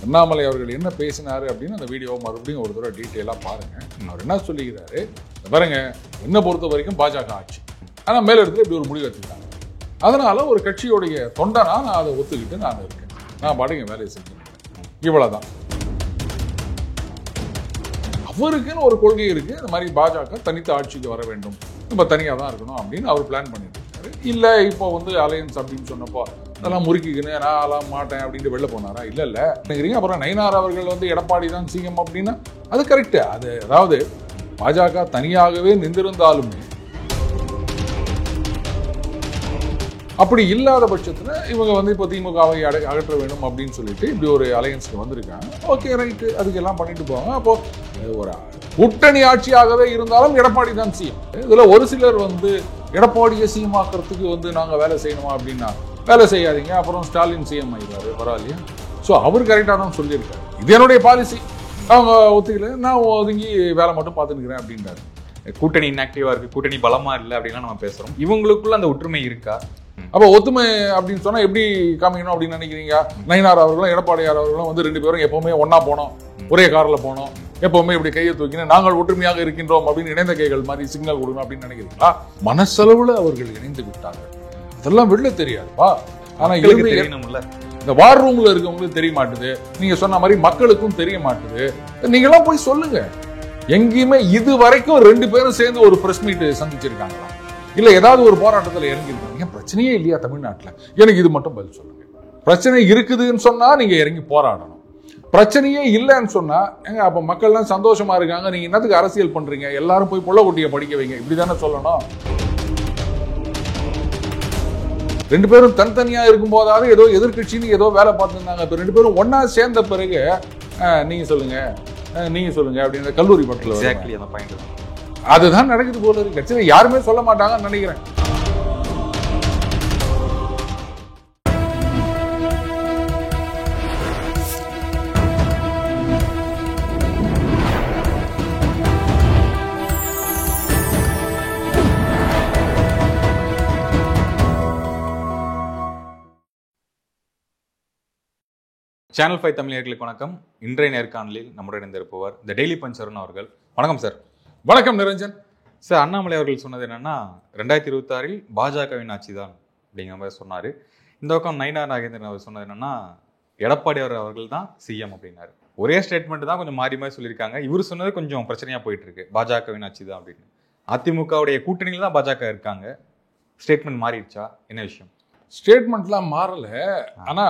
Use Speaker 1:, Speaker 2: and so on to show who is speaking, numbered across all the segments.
Speaker 1: அண்ணாமலை அவர்கள் என்ன பேசினாரு அப்படின்னு அந்த வீடியோ மறுபடியும் ஒரு தடவை டீட்டெயிலாக பாருங்க. அவர் என்ன சொல்லிக்கிறாரு பாருங்க, என்னை பொறுத்த வரைக்கும் பாஜக ஆட்சி, ஆனால் மேலிடத்துல இப்படி ஒரு முடிவு எடுத்துக்கிட்டாங்க, அதனால ஒரு கட்சியோடைய தொண்டனா நான் அதை ஒத்துக்கிட்டு நான் இருக்கேன், நான் பாட்டுங்க வேலையை செஞ்சேன், இவ்வளவுதான். அவருக்குன்னு ஒரு கொள்கை இருக்கு, இந்த மாதிரி பாஜக தனித்த ஆட்சிக்கு வர வேண்டும், நம்ம தனியாக தான் இருக்கணும் அப்படின்னு அவர் பிளான் பண்ணிட்டு இருக்காரு. இல்லை இப்போ அலையன்ஸ் அப்படின்னு சொன்னப்போ அதெல்லாம் முறுக்கிக்கின்னு நான் எல்லாம் மாட்டேன் அப்படின்ட்டு வெளில போனாரா? இல்லை. அப்புறம் நயினார் அவர்கள் எடப்பாடி தான் சிஎம் அப்படின்னா அது கரெக்டு. அது அதாவது பாஜக தனியாகவே நின்றிருந்தாலுமே அப்படி இல்லாத பட்சத்தில் இவங்க இப்போ திமுகவை அகற்ற வேண்டும் அப்படின்னு சொல்லிட்டு இப்படி ஒரு அலையன்ஸ்க்கு வந்திருக்காங்க. ஓகே ரைட்டு, அதுக்கெல்லாம் பண்ணிட்டு போவாங்க. அப்போ ஒரு கூட்டணி ஆட்சியாகவே இருந்தாலும் எடப்பாடி தான் சிஎம். இதுல ஒரு சிலர் எடப்பாடியை சிஎம் ஆக்கிறதுக்கு நாங்க வேலை செய்யணுமா அப்படின்னா வேலை செய்யாதீங்க, அப்புறம் ஸ்டாலின் சிஎம் ஆயிடுவாரு, பரவாயில்லையா? ஸோ அவர் கரெக்டாக தான் சொல்லியிருக்காரு, இது என்னுடைய பாலிசி, அவங்க ஒத்துக்கல, நான் ஒதுங்கி வேலை மட்டும் பார்த்துக்கிறேன் அப்படின்றாரு.
Speaker 2: கூட்டணி இன்ஆக்டிவா இருக்கு, கூட்டணி பலமா இல்லை அப்படின்னா நம்ம பேசுறோம். இவங்களுக்குள்ள அந்த ஒற்றுமை இருக்கா?
Speaker 1: அப்போ ஒத்துமை அப்படின்னு சொன்னா எப்படி காமிக்கணும் அப்படின்னு நினைக்கிறீங்க? நயினார் அவர்களும் எடப்பாடியார் அவர்களும் 2 பேரும் எப்பவுமே ஒன்னா போனோம், ஒரே கார்ல போனோம், எப்பவுமே இப்படி கையை தூக்கினோம், நாங்கள் ஒற்றுமையாக இருக்கின்றோம் அப்படின்னு இணைந்த கைகள் மாதிரி சிக்னல் கொடுக்கணும் அப்படின்னு நினைக்கிறீங்களா? மனசளவுல அவர்கள் இணைந்து விட்டாங்க, அதெல்லாம் வெளில தெரியாதுப்பா. ஆனா
Speaker 2: தெரியணும்ல,
Speaker 1: இந்த வார் ரூம்ல இருக்கவங்களுக்கு தெரிய மாட்டுது, நீங்க சொன்ன மாதிரி மக்களுக்கும் தெரிய மாட்டுது. நீங்க எல்லாம் போய் சொல்லுங்க. எங்கேயுமே இது வரைக்கும் 2 பேரும் சேர்ந்து ஒரு பிரஸ் மீட் சந்திச்சிருக்காங்களா? இல்ல ஏதாவது ஒரு போராட்டத்தில் இறங்கிருக்காங்க? பிரச்சனையே இல்லையா தமிழ்நாட்டுல? எனக்கு இது மட்டும் பதில் சொல்லுங்க. பிரச்சனை இருக்குதுன்னு சொன்னா நீங்க இறங்கி போராடணும். பிரச்சனையே இல்லைன்னு சொன்னா எங்க அப்ப மக்கள்லாம் சந்தோஷமா இருக்காங்க, நீங்க என்னத்துக்கு அரசியல் பண்றீங்க, எல்லாரும் போய் புள்ளக்குட்டியை படிக்க வைங்க, இப்படிதானே சொல்லணும். 2 பேரும் தனித்தனியா இருக்கும் போதாவது ஏதோ எதிர்கட்சின்னு ஏதோ வேலை பார்த்துருந்தாங்க. இப்ப 2 பேரும் ஒன்னா சேர்ந்த பிறகு நீங்க சொல்லுங்க அப்படின்னு கல்லூரி பட்டியல் அதுதான் நடக்குது போல இருக்கு. கட்சியில யாருமே சொல்ல மாட்டாங்கன்னு நினைக்கிறேன்.
Speaker 2: சேனல் 5 தமிழர்களுக்கு வணக்கம். இன்றைய நேர்காணலில் நம்முடன் இணைந்திருப்பவர் தி டெய்லி பஞ்ச் அருண் அவர்கள். வணக்கம் சார்.
Speaker 1: வணக்கம் நிரஞ்சன்
Speaker 2: சார். அண்ணாமலை அவர்கள் சொன்னது என்னன்னா 2026 பாஜகவின் ஆட்சி தான் அப்படிங்கிற மாதிரி சொன்னாரு. இந்த பக்கம் நயினார் நாகேந்திரன் அவர் சொன்னது என்னன்னா எடப்பாடி அவர்கள் தான் சிஎம் அப்படின்னாரு. ஒரே ஸ்டேட்மெண்ட் தான் கொஞ்சம் மாறி சொல்லியிருக்காங்க. இவர் சொன்னது கொஞ்சம் பிரச்சனையா போயிட்டு இருக்கு, பாஜகவின் ஆட்சி தான் அப்படின்னு. அதிமுகவுடைய கூட்டணியில தான் பாஜக இருக்காங்க, ஸ்டேட்மெண்ட் மாறிடுச்சா, என்ன விஷயம்?
Speaker 1: ஸ்டேட்மெண்ட்லாம் மாறல, ஆனா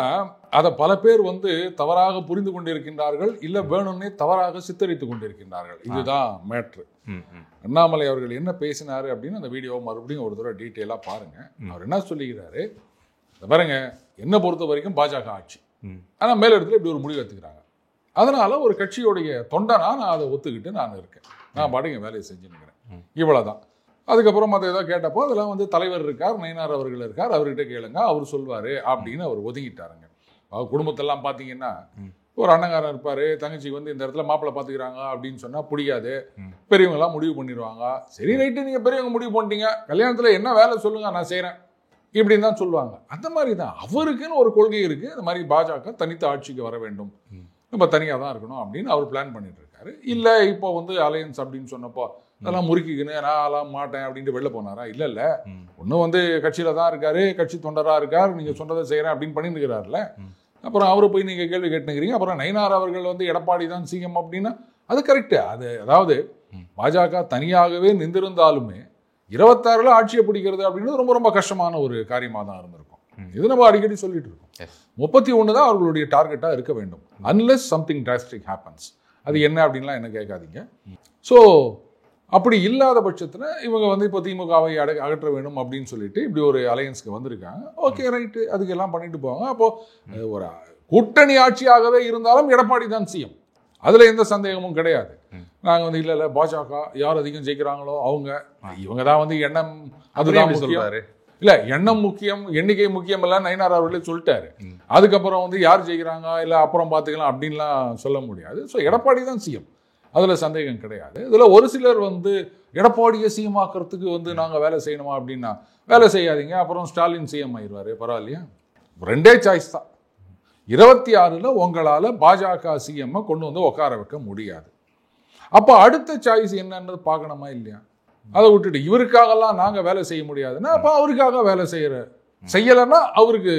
Speaker 1: அதை பல பேர் தவறாக புரிந்து கொண்டிருக்கின்றார்கள், இல்ல வேணும்னே தவறாக சித்தரித்துக் கொண்டிருக்கின்றார்கள். இதுதான் மேட்ரு. அண்ணாமலை அவர்கள் என்ன பேசினாரு அப்படின்னு அந்த வீடியோ மறுபடியும் ஒரு தடவை டீட்டெயிலா பாருங்க. அவர் என்ன சொல்லிக்கிறாரு பாருங்க, என்னை பொறுத்த வரைக்கும் பாஜக ஆட்சி, ஆனா மேலிடத்துல இப்படி ஒரு முடிவு எடுத்துக்கிறாங்க, அதனால ஒரு கட்சியோடைய தொண்டனா நான் அதை ஒத்துக்கிட்டு நான் இருக்கேன், நான் பாட்டுங்க வேலையை செஞ்சுன்னுக்கிறேன், இவ்வளவுதான். அதுக்கப்புறம் அதை ஏதோ கேட்டப்போ அதெல்லாம் தலைவர் இருக்கார், நயினார் அவர்கள் இருக்கார், அவர்கிட்ட கேளுங்க, அவர் சொல்வாரு அப்படின்னு அவர் ஒதுங்கிட்டாருங்க. குடும்பத்தெல்லாம் பார்த்தீங்கன்னா ஒரு அண்ணங்காரன் இருப்பாரு, தங்கச்சி இந்த இடத்துல மாப்பிள்ளை பார்த்துக்கிறாங்க அப்படின்னு சொன்னா பிடிக்காது, பெரியவங்களாம் முடிவு பண்ணிடுவாங்க. சரி ரைட்டு, நீங்க பெரியவங்க முடிவு பண்ணிட்டீங்க, கல்யாணத்துல என்ன வேலை சொல்லுங்க நான் செய்யறேன் இப்படின்னு தான் சொல்லுவாங்க. அந்த மாதிரி தான் அவருக்குன்னு ஒரு கொள்கை இருக்கு, இந்த மாதிரி பாஜக தனித்த ஆட்சிக்கு வர வேண்டும், நம்ம தனியாக தான் இருக்கணும் அப்படின்னு அவர் பிளான் பண்ணிட்டு இருக்காரு. இல்லை இப்போ அலையன்ஸ் அப்படின்னு சொன்னப்போ அதெல்லாம் முறுக்கிக்கின்னு நான் எல்லாம் மாட்டேன் அப்படின்ட்டு வெளில போனாரா? இல்லை. ஒன்றும் கட்சியில தான் இருக்காரு, கட்சி தொண்டரா இருக்கார், நீங்க சொன்னதை செய்யறேன் அப்படின்னு பண்ணிட்டு இருக்கிறாருல. அப்புறம் அவரை போய் நீங்க கேள்வி கேட்டுக்கிறீங்க. அப்புறம் நயினார் அவர்கள் எடப்பாடி தான் சிஎம் அப்படின்னா அது கரெக்டு. அது அதாவது பாஜக தனியாகவே நின்றிருந்தாலுமே 26ல் ஆட்சியை பிடிக்கிறது அப்படின்றது ரொம்ப ரொம்ப கஷ்டமான ஒரு காரியமாக தான் இருந்திருக்கும். இது நம்ம அடிக்கடி சொல்லிட்டு இருக்கோம். 31 தான் அவர்களுடைய டார்கெட்டா இருக்க வேண்டும், அன்லெஸ் சம்திங் டிராஸ்டிக் ஹேப்பன்ஸ். அது என்ன அப்படின்லாம் என்ன கேட்காதீங்க. ஸோ அப்படி இல்லாத பட்சத்தில் இவங்க இப்போ திமுகவை அகற்ற வேண்டும் அப்படின்னு சொல்லிட்டு இப்படி ஒரு அலையன்ஸ்க்கு வந்திருக்காங்க. ஓகே ரைட்டு, அதுக்கெல்லாம் பண்ணிட்டு போவாங்க. அப்போ ஒரு கூட்டணி ஆட்சியாகவே இருந்தாலும் எடப்பாடி தான் சிஎம், அதுல எந்த சந்தேகமும் கிடையாது. நாங்க இல்லை பாஜக யார் அதிகம் ஜெயிக்கிறாங்களோ இவங்க தான் எண்ணம், அதுதான் முக்கியம். இல்ல எண்ணம் முக்கியம், எண்ணிக்கை முக்கியம் எல்லாம் நயினார் அவர்களே சொல்லிட்டாரு. அதுக்கப்புறம் யார் ஜெயிக்கிறாங்க இல்ல அப்புறம் பாத்துக்கலாம் அப்படின்லாம் சொல்ல முடியாது. ஸோ எடப்பாடி தான் சிஎம், அதுல சந்தேகம் கிடையாது. இதுல ஒரு சிலர் எடப்பாடியை சிஎம் ஆக்கிறதுக்கு நாங்க வேலை செய்யணுமா அப்படின்னா வேலை செய்யாதீங்க, அப்புறம் ஸ்டாலின் சிஎம் ஆயிடுவாரு, பரவாயில்லையா? 2 சாய்ஸ் தான். 26 உங்களால பாஜக சிஎம் கொண்டு வந்து உட்கார வைக்க முடியாது. அப்ப அடுத்த சாய்ஸ் என்னன்றது பார்க்கணுமா இல்லையா? அதை விட்டுட்டு இவருக்காகலாம் நாங்க வேலை செய்ய முடியாதுன்னா அப்ப அவருக்காக வேலை செய்யலைன்னா அவருக்கு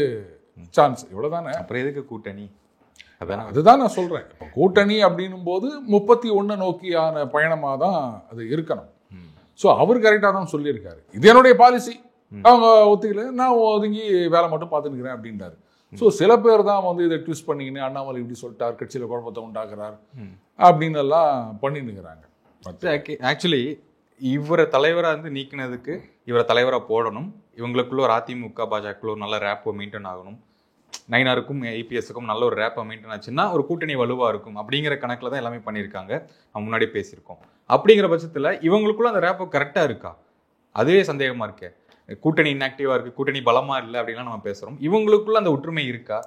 Speaker 1: சான்ஸ். இவ்வளவுதானே.
Speaker 2: அப்புறம் எதுக்கு கூட்டணி?
Speaker 1: அதுதான் நான் சொல்றேன். கூட்டணி அப்படின்னும் போது 31 நோக்கியான பயணமா தான் அது இருக்கணும். ஸோ அவர் கரெக்டாக தான் சொல்லியிருக்காரு, இது என்னுடைய பாலிசி, அவங்க ஒத்துக்கல, நான் ஒதுங்கி வேலை மட்டும் பார்த்துக்கிறேன் அப்படின்றாரு. ஸோ சில பேர் தான் வந்து இதை ட்விஸ்ட் பண்ணிக்கின்னு அண்ணாமலை இப்படி சொல்லிட்டார், கட்சியில் குழப்பத்தை உண்டாக்குறார் அப்படின்னு எல்லாம் பண்ணின்னுக்கிறாங்க.
Speaker 2: ஆக்சுவலி இவரை தலைவராக இருந்து நீக்கினதுக்கு இவரை தலைவராக போடணும், இவங்களுக்குள்ள ஒரு அதிமுக பாஜகக்குள்ள ஒரு நல்ல ரேப்போ மெயின்டைன் ஆகணும், நயினாருக்கும் ஐபிஎஸ்க்கும் நல்ல ஒரு ரேப்பை மெயின்டைன் ஆச்சுன்னா ஒரு கூட்டணி வலுவாக இருக்கும் அப்படிங்கிற கணக்கில் தான் எல்லாமே பண்ணியிருக்காங்க. நம்ம முன்னாடி பேசியிருக்கோம். அப்படிங்கிற பட்சத்தில் இவங்களுக்குள்ள அந்த ரேப்போ கரெக்டாக இருக்கா? அதுவே சந்தேகமாக இருக்கே. கூட்டணி இன்ஆக்டிவாக இருக்குது, கூட்டணி பலமாக இல்லை அப்படின்லாம் நம்ம பேசுகிறோம். இவங்களுக்குள்ள அந்த ஒற்றுமை இருக்கா?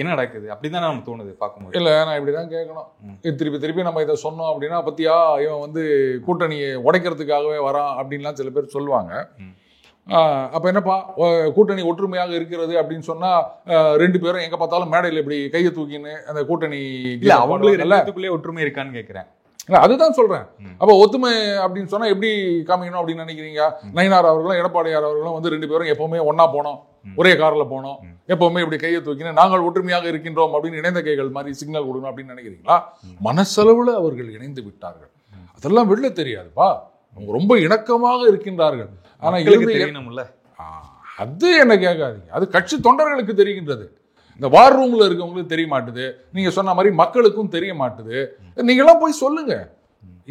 Speaker 2: என்ன நடக்குது அப்படின்னு நமக்கு தோணுது பார்க்கும்போது.
Speaker 1: இல்லை, நான் இப்படி தான் கேட்கணும். திருப்பி நம்ம இதை சொன்னோம் அப்படின்னா பத்தியா இவன் வந்து கூட்டணியை உடைக்கிறதுக்காகவே வரான் அப்படின்லாம் சில பேர் சொல்லுவாங்க. அப்போ என்னப்பா கூட்டணி ஒற்றுமையாக இருக்கிறது அப்படின்னு சொன்னால் 2 பேரும் எங்கே பார்த்தாலும் மேடையில் இப்படி கையை தூக்கின்னு அந்த கூட்டணி
Speaker 2: இல்லை அவங்களுக்கு எல்லாத்துக்குள்ளே ஒற்றுமை இருக்கான்னு கேட்குறேன்.
Speaker 1: இல்லை அதுதான் சொல்கிறேன். அப்போ ஒத்துமை அப்படின்னு சொன்னால் எப்படி காமிக்கணும் அப்படின்னு நினைக்கிறீங்க? நயினார் அவர்களும் எடப்பாடியார் அவர்களும் வந்து 2 பேரும் எப்போவுமே ஒன்றா போனோம், ஒரே காரில் போனோம், எப்போவுமே இப்படி கையை தூக்கின்னு நாங்கள் ஒற்றுமையாக இருக்கின்றோம் அப்படின்னு இணைந்த கைகள் மாதிரி சிக்னல் கொடுக்கணும் அப்படின்னு நினைக்கிறீங்களா? மனசளவில் அவர்கள் இணைந்து விட்டார்கள். அதெல்லாம் வெளில தெரியாதுப்பா. அவங்க ரொம்ப இணக்கமாக இருக்கின்றார்கள். ஆனா
Speaker 2: தெரியணும்ல,
Speaker 1: அது என்ன கேட்காதீங்க, அது கட்சி தொண்டர்களுக்கு தெரிகின்றது. இந்த வார் ரூம்ல இருக்கவங்களுக்கு தெரிய மாட்டுது, நீங்க சொன்ன மாதிரி மக்களுக்கும் தெரிய மாட்டுது. நீங்களாம் போய் சொல்லுங்க,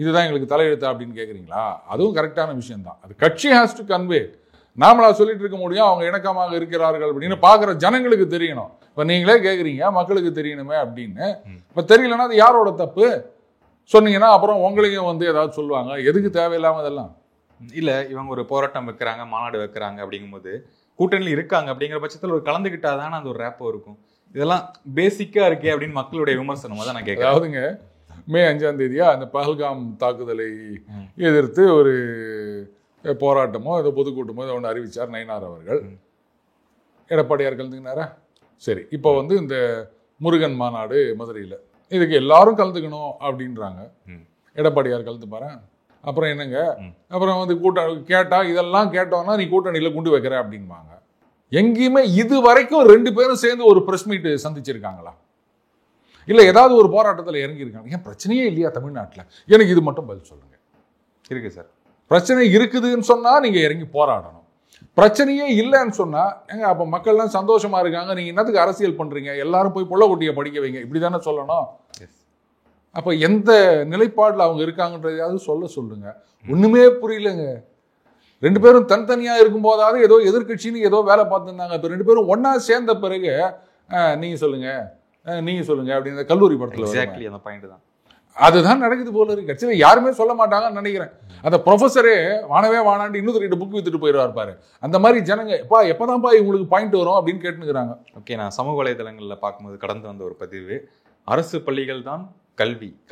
Speaker 1: இதுதான் எங்களுக்கு தலையெழுத்து அப்படின்னு கேட்குறீங்களா? அதுவும் கரெக்டான விஷயம் தான். அது கட்சி ஹேஸ் டு கன்வே. நாமளா சொல்லிட்டு இருக்க முடியும் அவங்க இணக்கமாக இருக்கிறார்கள் அப்படின்னு பார்க்குற ஜனங்களுக்கு தெரியணும். இப்போ நீங்களே கேட்குறீங்க மக்களுக்கு தெரியணுமே அப்படின்னு. இப்போ தெரியலன்னா அது யாரோட தப்பு சொன்னீங்கன்னா அப்புறம் உங்களையும் வந்து ஏதாவது சொல்லுவாங்க. எதுக்கு தேவையில்லாம இதெல்லாம்?
Speaker 2: இல்லை, இவங்க ஒரு போராட்டம் வைக்கிறாங்க, மாநாடு வைக்கிறாங்க, அப்படிங்கும்போது கூட்டணியில் இருக்காங்க அப்படிங்கிற பட்சத்தில் ஒரு கலந்துக்கிட்டாதானே அந்த ஒரு ரேப்போ இருக்கும். இதெல்லாம் பேசிக்காக இருக்கே அப்படின்னு மக்களுடைய விமர்சனம் தான் நான் கேட்குறேன்.
Speaker 1: அதாவதுங்க, மே 5ஆம் தேதியா அந்த பஹல்காம் தாக்குதலை எதிர்த்து ஒரு போராட்டமோ ஏதோ பொதுக்கூட்டமோ ஏதோ ஒன்று அறிவிச்சார் நயினார் அவர்கள். எடப்பாடியார் கலந்துக்கினாரா? சரி, இப்போ வந்து இந்த முருகன் மாநாடு மதுரையில், இதுக்கு எல்லாரும் கலந்துக்கணும் அப்படின்றாங்க. எடப்பாடியார் கலந்துப்பாரா? அப்புறம் என்னங்க, அப்புறம் வந்து கூட்டணி கேட்டா இதெல்லாம் கேட்டோம்னா நீ கூட்டணியில் குண்டு வைக்கிற அப்படின்பாங்க. எங்கேயுமே இது வரைக்கும் 2 பேரும் சேர்ந்து ஒரு பிரஸ் மீட் சந்திச்சிருக்காங்களா? இல்லை ஏதாவது ஒரு போராட்டத்தில் இறங்கியிருக்காங்க? ஏன் பிரச்சனையே இல்லையா தமிழ்நாட்டில்? எனக்கு இது மட்டும் பதில் சொல்லுங்க.
Speaker 2: இருக்கு சார்,
Speaker 1: பிரச்சனை இருக்குதுன்னு சொன்னா நீங்க இறங்கி போராடணும். பிரச்சனையே இல்லைன்னு சொன்னா எங்க அப்ப மக்கள்லாம் சந்தோஷமா இருக்காங்க, நீங்க என்னத்துக்கு அரசியல் பண்றீங்க, எல்லாரும் போய் புள்ளக்குட்டியை படிக்க வைங்க, இப்படிதானே சொல்லணும். அப்ப எந்த நிலைப்பாடுல அவங்க இருக்காங்கன்றதையாவது சொல்லுங்க. ஒண்ணுமே புரியலங்க. 2 பேரும் தனித்தனியா இருக்கும் போதாவது ஏதோ எதிர்கட்சின்னு ஏதோ வேலை பார்த்துருந்தாங்க. இப்ப 2 பேரும் ஒன்னா சேர்ந்த பிறகு நீங்க சொல்லுங்க அப்படின்னு கல்லூரி படத்துல
Speaker 2: அந்த பாயிண்ட் தான்.
Speaker 1: அதுதான் நடக்குது போல இருக்கு. கட்சியில் யாருமே சொல்ல மாட்டாங்கன்னு நினைக்கிறேன். அந்த ப்ரொஃபஸரே வானவே வானாண்டு இன்னும் 2 புக் வித்துட்டு போயிடுவார் பாரு. அந்த மாதிரி ஜனங்க எப்பதான்ப்பா இவங்களுக்கு பாயிண்ட் வரும் அப்படின்னு கேட்டுக்கிறாங்க.
Speaker 2: ஓகே, நான் சமூக வலைதளங்களில் பார்க்கும்போது கடந்து வந்த ஒரு பதிவு, அரசு பள்ளிகள் தான்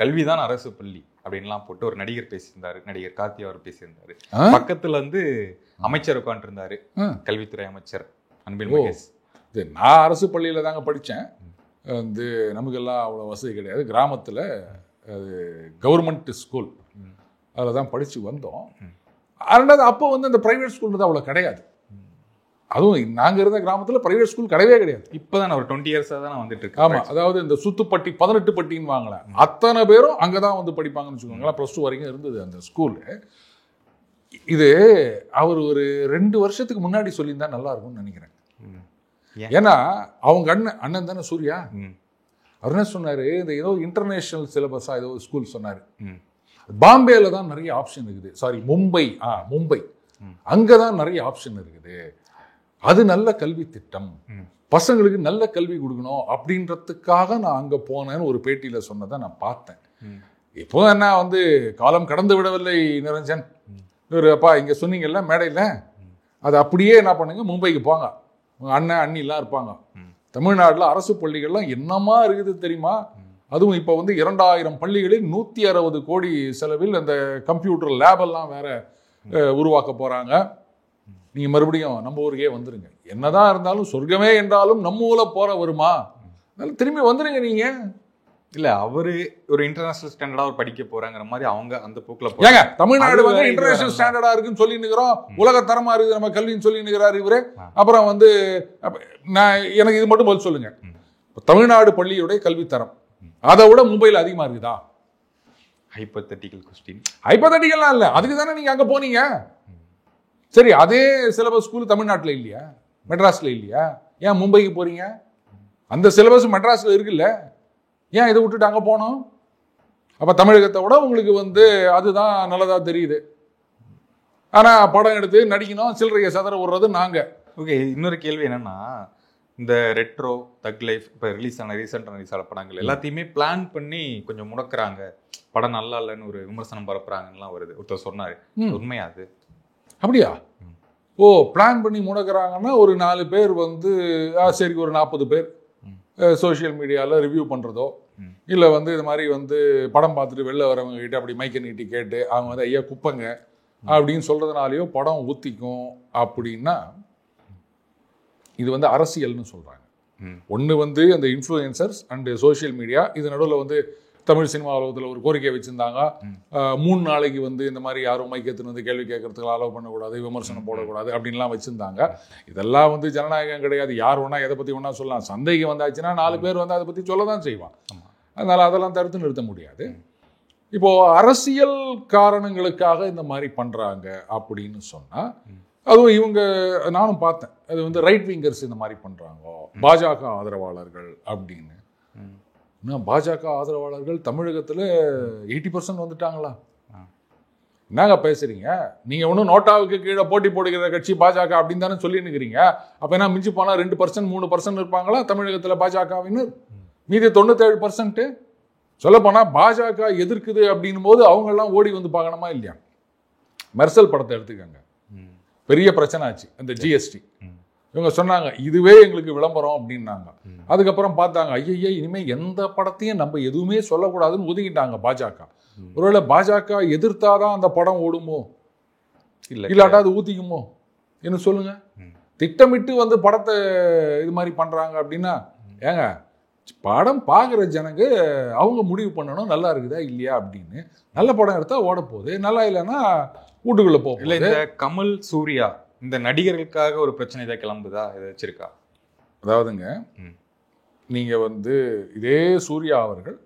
Speaker 2: கல்வி தான் அரசு பள்ளி அப்படின்லாம் போட்டு ஒரு நடிகர் பேசியிருந்தாரு, நடிகர் கார்த்தி அவர் பேசியிருந்தாரு. பக்கத்துல வந்து அமைச்சர் உட்காந்துருந்தாரு, கல்வித்துறை அமைச்சர் அன்பில் மகேஷ்.
Speaker 1: நான் அரசு பள்ளியில தாங்க படித்தேன். வந்து நமக்கெல்லாம் அவ்வளோ வசதி கிடையாது. கிராமத்தில் அது கவர்மெண்ட் ஸ்கூல், அதில் தான் படித்து வந்தோம். அதனால அப்போ வந்து அந்த ப்ரைவேட் ஸ்கூல் தான் அவ்வளோ கிடையாது. அதுவும் நாங்கள் இருந்த கிராமத்தில் ப்ரைவேட் ஸ்கூல் கிடையவே கிடையாது.
Speaker 2: இப்போ தான் ஒரு 20 இயர்ஸாக தான் நான் வந்துட்டு இருக்கேன்.
Speaker 1: ஆமாம், அதாவது இந்த சுத்துப்பட்டி 18 பட்டின்னு வாங்கல, அத்தனை பேரும் அங்கே தான் வந்து படிப்பாங்கன்னு வச்சுக்கோங்களேன். +2 வரைக்கும் இருந்தது அந்த ஸ்கூலு. இது அவர் ஒரு 2 வருஷத்துக்கு முன்னாடி சொல்லியிருந்தா நல்லா இருக்கும்னு நினைக்கிறேன். ஏன்னா அவங்க அண்ணன் தானே சூர்யா, அவர் என்ன சொன்னார், இந்த ஏதோ இன்டர்நேஷனல் சிலபஸாக ஏதோ ஸ்கூல் சொன்னார். பாம்பேல தான் நிறைய ஆப்ஷன் இருக்குது. சாரி, மும்பை அங்கே தான் நிறைய ஆப்ஷன் இருக்குது. அது நல்ல கல்வி திட்டம், பசங்களுக்கு நல்ல கல்வி கொடுக்கணும் அப்படின்றதுக்காக நான் அங்கே போனேன்னு ஒரு பேட்டியில் சொன்னதை நான் பார்த்தேன். இப்போ என்ன வந்து காலம் கடந்து விடவில்லை நிரஞ்சன். அப்பா இங்கே சொன்னீங்கல்ல மேடையில், அது அப்படியே என்ன பண்ணுங்க, மும்பைக்கு போங்க, அண்ணன் அண்ணிலாம் இருப்பாங்க. தமிழ்நாட்டில் அரசு பள்ளிகள்லாம் என்னமா இருக்குது தெரியுமா? அதுவும் இப்போ வந்து 2000 பள்ளிகளில் 160 கோடி செலவில் அந்த கம்ப்யூட்டர் லேபெல்லாம் வேற உருவாக்க போகிறாங்க. நீங்கள் மறுபடியும் நம்ம ஊருக்கே வந்துருங்க. என்னதான் இருந்தாலும் சொர்க்கமே என்றாலும் நம்ம ஊரில் போற வருமா அதனால திரும்பி வந்துடுங்க நீங்க.
Speaker 2: இல்ல அவரு ஒரு இன்டர்நேஷனல் ஸ்டாண்டர்டா அவர் படிக்க போறாங்கிற மாதிரி அவங்க அந்த போக்குல
Speaker 1: ஏங்க தமிழ்நாடு வந்து இன்டர்நேஷனல் ஸ்டாண்டர்டா இருக்குன்னு சொல்லி நிக்கிறோம், உலக தரமா இருக்குது நம்ம கல்வின்னு சொல்லி நிக்கிறாரு இவரு. அப்புறம் வந்து நான் எனக்கு இது மட்டும் பதில் சொல்லுங்க, தமிழ்நாடு பள்ளியுடைய கல்வித்தரம் அதை விட மும்பையில் அதிகமா இருக்குதா?
Speaker 2: Hypothetical question.
Speaker 1: ஹைப்போதெட்டிக்கல்லாம் இல்ல, அதுக்கு தானே நீங்க அங்க போனீங்க. சரி, அதே சிலபஸ் ஸ்கூல் தமிழ்நாட்டில் இல்லையா, மெட்ராஸ்ல இல்லையா? ஏன் மும்பைக்கு போறீங்க? அந்த சிலபஸ் மெட்ராஸ்ல இருக்குல்ல, ஏன் இதை விட்டுட்டு அங்க போனோம்? அப்ப தமிழகத்தை விட உங்களுக்கு வந்து அதுதான் நல்லதா தெரியுது. ஆனா படம் எடுத்து நடிக்கணும், சில்லறையை சதற விடுறது நாங்க.
Speaker 2: ஓகே, இன்னொரு கேள்வி என்னன்னா, இந்த ரெட்ரோ, தக் லைஃப், இப்போ ரீசெண்டாக ரிலீஸ் ஆன படங்கள் எல்லாத்தையுமே பிளான் பண்ணி கொஞ்சம் முடக்குறாங்க, படம் நல்லா இல்லைன்னு ஒரு விமர்சனம் பரப்புறாங்கலாம் வருது. ஒருத்தர் சொன்னாரு, உண்மையா அது?
Speaker 1: அப்படியா? ஓ, பிளான் பண்ணி முடக்குறாங்கன்னா ஒரு 4 பேர் வந்து சரி, ஒரு 40 பேர் சோஷியல் மீடியாவில் ரிவ்யூ பண்ணுறதோ, இல்லை வந்து இது மாதிரி வந்து படம் பார்த்துட்டு வெளில வரவங்க கிட்ட அப்படி மைக்க நீட்டி கேட்டு அவங்க வந்து ஐயா குப்பங்க அப்படின்னு சொல்கிறதுனாலையோ படம் ஊற்றிக்கும் அப்படின்னா இது வந்து அரசியல்னு சொல்கிறாங்க. ஒன்று வந்து அந்த இன்ஃப்ளூயன்சர்ஸ் அண்டு சோஷியல் மீடியா, இது நடுவில் வந்து தமிழ் சினிமா உலகத்தில் ஒரு கோரிக்கை வச்சுருந்தாங்க, 3 நாளைக்கு வந்து இந்த மாதிரி யாரும் மைக்கத்துன்னு வந்து கேள்வி கேட்கறதுக்கு அலோவ் பண்ணக்கூடாது, விமர்சனம் போடக்கூடாது அப்படின்லாம் வச்சுருந்தாங்க. இதெல்லாம் வந்து ஜனநாயகம் கிடையாது. யார் வேணா எதை பற்றி வேணா சொல்லலாம். சந்தேகம் வந்தாச்சுன்னா 4 பேர் வந்து அதை பற்றி சொல்ல தான் செய்வான். அதனால் அதெல்லாம் தடுத்து நிறுத்த முடியாது. இப்போது அரசியல் காரணங்களுக்காக இந்த மாதிரி பண்ணுறாங்க அப்படின்னு சொன்னால், அதுவும் இவங்க நானும் பார்த்தேன், அது வந்து ரைட் விங்கர்ஸ் இந்த மாதிரி பண்ணுறாங்க, பாஜக ஆதரவாளர்கள் அப்படின்னு. இன்னும் பாஜக ஆதரவாளர்கள் தமிழகத்தில் 80% வந்துட்டாங்களா? என்னங்க பேசுறீங்க நீங்க? ஒன்றும் நோட்டாவுக்கு கீழே போட்டி போடுகிற கட்சி பாஜக அப்படின்னு தானே சொல்லி நிற்கிறீங்க. அப்போ என்ன மிஞ்சி போனால் 2%, 3% இருப்பாங்களா தமிழகத்தில் பாஜகவின்னு? மீதி 97%. சொல்லப்போனால் பாஜக எதிர்க்குது அப்படின்னும் போது அவங்கெல்லாம் ஓடி வந்து பார்க்கணுமா இல்லையா? மெர்சல் படத்தை எடுத்துக்கங்க, பெரிய பிரச்சனை ஆச்சு அந்த ஜிஎஸ்டி. இவங்க சொன்னாங்க இதுவே எங்களுக்கு விளம்பரம் அப்படின்னாங்க. அதுக்கப்புறம் பார்த்தாங்க ஐயா இனிமேல் எந்த படத்தையும் நம்ம எதுவுமே சொல்லக்கூடாதுன்னு ஒதுக்கிட்டாங்க பாஜக. ஒருவேளை பாஜக எதிர்த்தாதான் அந்த படம் ஓடுமோ, இல்லாட்டா அது ஊத்திக்குமோ என்ன சொல்லுங்க? திட்டமிட்டு வந்து படத்தை இது மாதிரி பண்றாங்க அப்படின்னா, ஏங்க படம் பார்க்குற ஜனங்க அவங்க முடிவு பண்ணணும் நல்லா இருக்குதா இல்லையா அப்படின்னு. நல்ல படம் எடுத்தா ஓட போகுது, நல்லா இல்லைன்னா வீட்டுக்குள்ள போகும்.
Speaker 2: இல்லை இந்த கமல், சூர்யா இந்த நடிகர்களுக்காக ஒரு பிரச்சனை இதை கிளம்புதா ஏதாச்சும் இருக்கா?
Speaker 1: அதாவதுங்க, நீங்க வந்து இதே சூர்யா அவர்கள்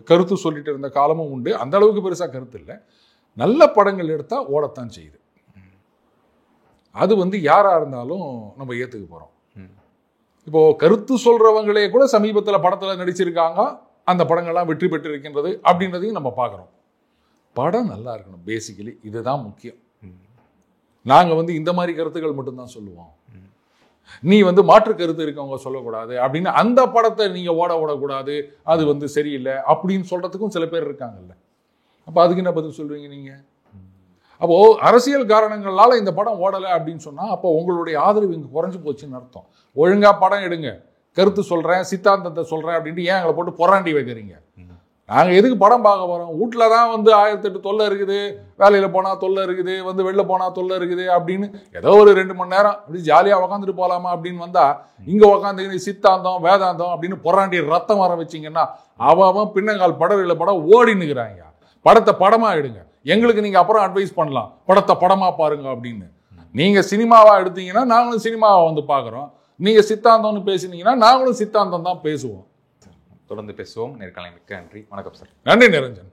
Speaker 1: கருத்து சொல்லிட்டு இருந்த காலமும் உண்டு. அந்த அளவுக்கு பெருசா கருத்து இல்லை. நல்ல படங்கள் எடுத்தா ஓடத்தான் செய்யுது. அது வந்து யாரா இருந்தாலும் நம்ம ஏத்துக்க போறோம். இப்போ கருத்து சொல்றவங்களே கூட சமீபத்தில் படத்துல நடிச்சிருக்காங்க, அந்த படங்கள்லாம் வெற்றி பெற்று இருக்கின்றது அப்படின்றதையும் நம்ம பார்க்குறோம். படம் நல்லா இருக்கணும், பேசிக்கலி இதுதான் முக்கியம். நாங்கள் வந்து இந்த மாதிரி கருத்துக்கள் மட்டும்தான் சொல்லுவோம், நீ வந்து மாற்று கருத்து இருக்கவங்க சொல்லக்கூடாது அப்படின்னு அந்த படத்தை நீங்கள் ஓடக்கூடாது, அது வந்து சரியில்லை அப்படின்னு சொல்கிறதுக்கும் சில பேர் இருக்காங்கல்ல. அப்போ அதுக்கு என்ன பதில் சொல்லுவீங்க நீங்கள்? அப்போது அரசியல் காரணங்களால் இந்த படம் ஓடலை அப்படின்னு சொன்னால் அப்போ உங்களுடைய ஆதரவு இங்கே குறைஞ்சி போச்சுன்னு அர்த்தம். ஒழுங்காக படம் எடுங்க, கருத்து சொல்கிறேன், சித்தாந்தத்தை சொல்கிறேன் அப்படின்ட்டு ஏன் எங்களை போட்டு புறாண்டி வைக்கிறீங்க? நாங்கள் எதுக்கு படம் பார்க்க போகிறோம்? வீட்டில் தான் வந்து 1008 தொல்லை இருக்குது, வேலையில் போனால் தொல்லை இருக்குது, வந்து வெளில போனால் தொல்லை இருக்குது அப்படின்னு ஏதோ ஒரு 2 மணி நேரம் அப்படி ஜாலியாக உக்காந்துட்டு போகலாமா அப்படின்னு வந்தால் இங்கே உக்காந்து சித்தாந்தம் வேதாந்தம் அப்படின்னு புறாண்டி ரத்தம் வர வச்சிங்கன்னா அவன் பின்னங்கால் படவில்லை படம் ஓடினுக்கிறாங்க. படத்தை படமாக எடுங்க, எங்களுக்கு நீங்கள் அப்புறம் அட்வைஸ் பண்ணலாம் படத்தை படமாக பாருங்க அப்படின்னு. நீங்கள் சினிமாவாக எடுத்தீங்கன்னா நாங்களும் சினிமாவை வந்து பார்க்குறோம், நீங்கள் சித்தாந்தம்னு பேசினீங்கன்னா நாங்களும் சித்தாந்தம் தான் பேசுவோம்.
Speaker 2: தொடர்ந்து பேசுவோம். நேர்காணல் மிக்க நன்றி. வணக்கம் சார்.
Speaker 1: நன்றி நிரஞ்சன்.